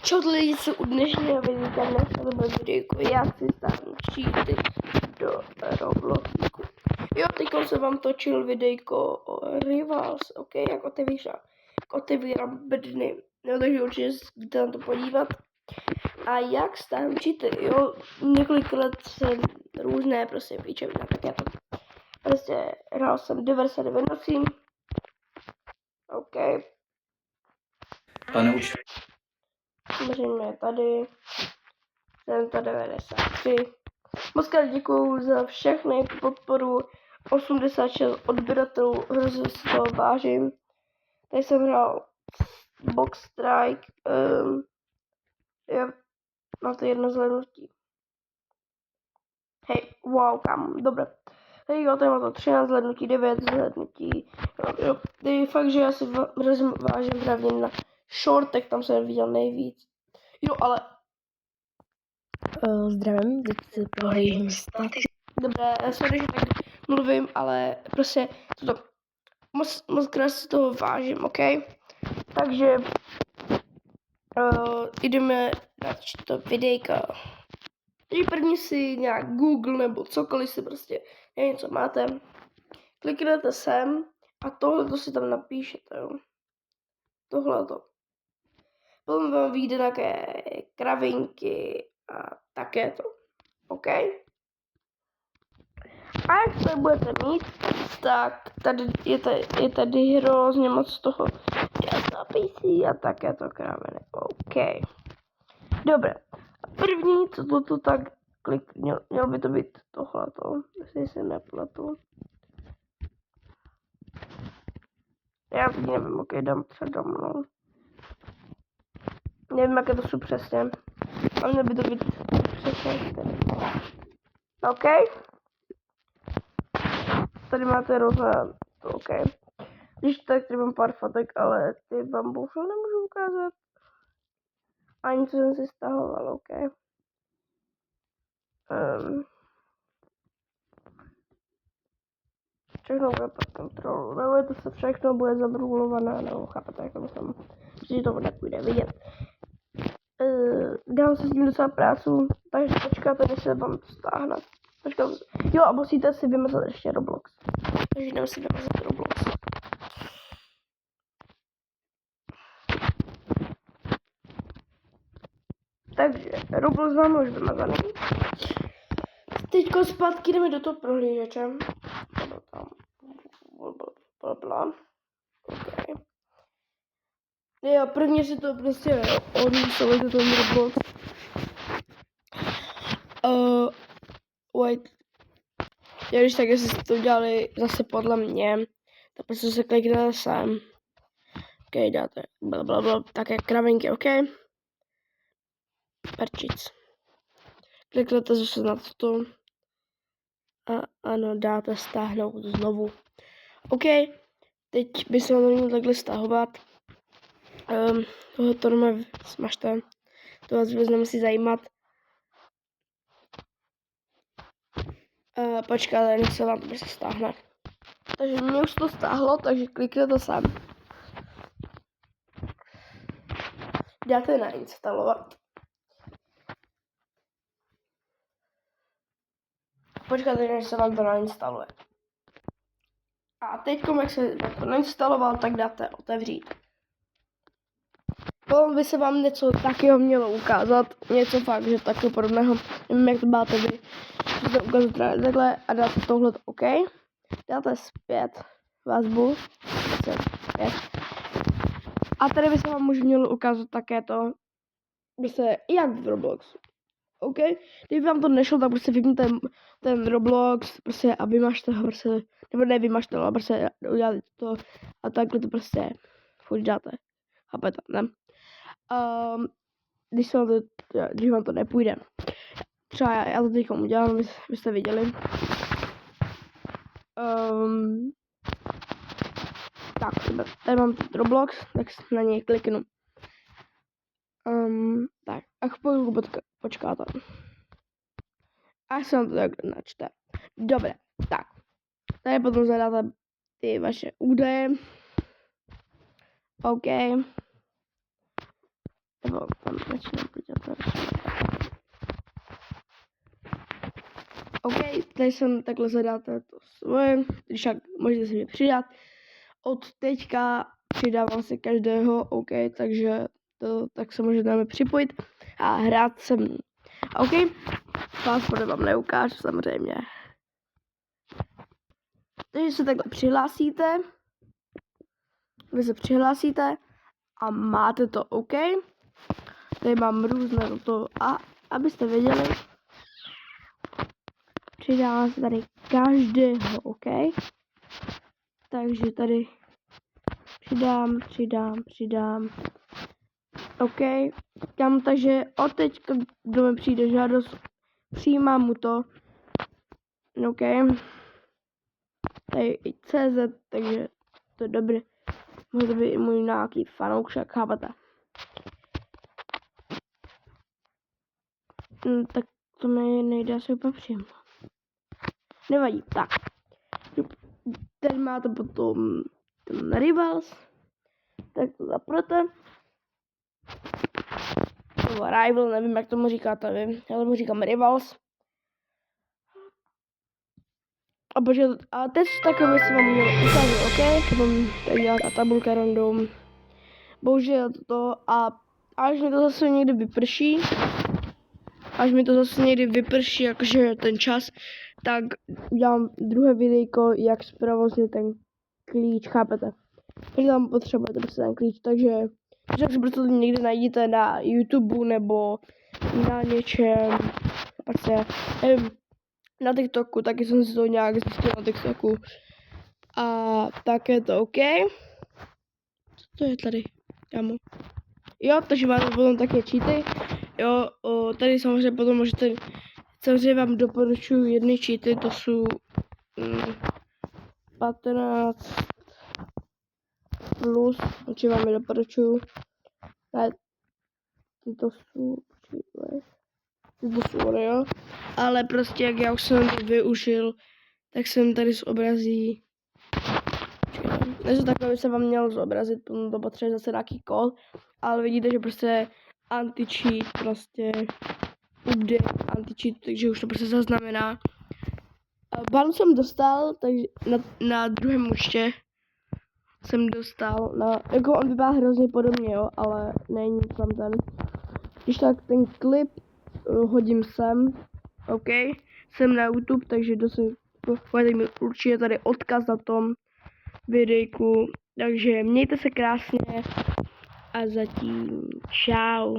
Čau lidi, co u dnešního videa dneska to bude videjko, jak si stáhnu cheaty do Robloxu. Jo, teďko jsem vám točil videjko o Rivals, ok, jak otevírám bedny, no takže určitě jděte na to podívat. A jak stáhnu cheaty, jo, několikrát jsem různé prostě píčevina, tak já to prostě hrál jsem 99 nocí, ok. Pane uč. Samozřejmě tady, jsem to 93. Moc krát děkuju za všechny podporu, 86 odběratelů, hrozně si toho vážím. Tady jsem hrál Box Strike, má to jedno zhlédnutí. Hej, wow, kam, dobré. Tady jo, tady má to 13 zhlédnutí, 9 zhlédnutí. Jo, fakt, že já si hrozně vážím hlavně na shortech, tam jsem viděl nejvíc. Jo, ale Zdravím, teď si prohlížím staty. dobré, sorry, že tak mluvím, ale prostě toto moc krát si toho vážím, ok? Takže jdeme na to videjka. Takže první si nějak Google nebo cokoliv si prostě něco máte. Kliknete sem a tohle to si tam napíšete, jo. Tohleto. Potom vám vyjde nějaké kravinky a také to, ok? A jak to budete mít, tak tady je tady hrozně moc toho zápisí a také to kráviny. OK. Dobré. A první, co to tak měl by to být tohleto, jestli se nepletu. Já teď nevím, ok, dám třeba mnou. Nevím, jaké to jsou přesně. A měl by to být přesně tady. OK. Tady máte různé, OK. Když tak tady mám pár fotek, ale ty vám bohužel nemůžu ukázat. Ani co jsem si stahoval, OK. Všechno bude pod kontrolou, nebo to se všechno bude zabrulované, nebo chápete, jak to myslím, že to nepůjde vidět. Dám se s tím docela prácu, takže počkáte, než se vám to stáhne. Jo, a musíte si vymazat ještě Roblox. Takže jdeme si vymazat Roblox. Takže Roblox máme už vymazaný. Teďko zpátky jdeme do toho prohlížeče. Blabla. Okay. Jo, prvně si to prostě odinstalujete ten Roblox. Wait. Já když tak, jestli jste to udělali zase podle mě, tak prostě se kliknete sem. Ok, dáte blablabla, také kravinky, ok. Perčic. Kliknete zase na to. A ano, dáte stáhnout znovu. OK, teď by se vám mělo takhle stahovat. Tohle to doma smažte. To vás vůbec nemusí zajímat. Počkáte, než se vám to prostě stáhne. Takže mě už to stáhlo, takže kliknete sem. Dáte nainstalovat. Počkáte, než se vám to nainstaluje. A teď, jak se to nainstaloval, tak dáte otevřít. Potom by se vám něco takového mělo ukázat, něco fakt, že takového podobného, nevím, jak to máte vy, že to ukázat takhle a dáte tohle OK, dáte zpět vazbu, zpět. A tady by se vám už mělo ukázat také to, by se, jak v Robloxu, OK, kdyby vám to nešlo, tak prostě vypněte ten Roblox, prostě a vymažte ho, prostě, nebo ne vymažte, ale prostě uděláte to a takhle to prostě furt dáte, chápete, ne? Když vám to nepůjde. Třeba já to teď udělám, byste viděli. Tak, tady mám Roblox, tak na něj kliknu. Tak, a chvilku počkáte. Až se vám to tak načte. Dobré, tak. Tady potom zadáte ty vaše údaje. OK. nebo tam začínám podívat. OK, tady jsem takhle zadáte to svoje, když tak můžete si mě přidat. Od teďka přidávám si každého, OK, takže to, tak se můžete připojit a hrát se mnou. OK, password vám neukážu samozřejmě. Takže se takhle přihlásíte. Vy se přihlásíte a máte to OK. Tady mám různé to a abyste věděli, přidávám se tady každého, OK. Takže tady přidám. OK. Tam, takže od teďka, kdo mi přijde žádost, přijímám mu to. OK. Tady i CZ, takže to je dobré. Může to být i můj nějaký fanoušek, chápete? Tak to mi nejde asi úplně přímo. Nevadí, tak. Teď máte potom ten Rivals. Tak to zapnete. Nebo Rival, nevím, jak tomu říkáte vy. Já tomu říkám Rivals. A teď takové si vám mělo ukázat, OK? Potom tady nějaká tabulka random. Bohužel to a až mi to zase někdy vyprší, jakože ten čas, tak udělám druhé videjko, jak zprovoznit ten klíč, chápete? Takže tam potřebujete prostě ten klíč, takže si prostě někde najdete na YouTube nebo na něčem, prostě, nevím, na TikToku, taky jsem si to nějak zjistil na TikToku. A tak je to OK. Co to je tady? Kámo. Jo, takže máte potom také cheaty. Jo, tady samozřejmě potom můžete, samozřejmě vám doporučuji jedny cheaty, to jsou 15 plus, takže vám je doporučuji. Tyto jsou, jo, ale prostě jak já už jsem to využil, tak jsem tady zobrazí. Něco takové se vám mělo zobrazit, potom to potřebuje zase nějaký kód, ale vidíte, že prostě anti-cheat, prostě update anti-cheat, takže už to prostě zaznamená. Ban jsem dostal, takže na druhém účtě jsem dostal, jako on vypadá hrozně podobně, jo, ale není tam ten. Když tak ten klip hodím sem, OK, jsem na YouTube, takže budete mi určitě tady odkaz na tom videjku, takže mějte se krásně a zatím čau.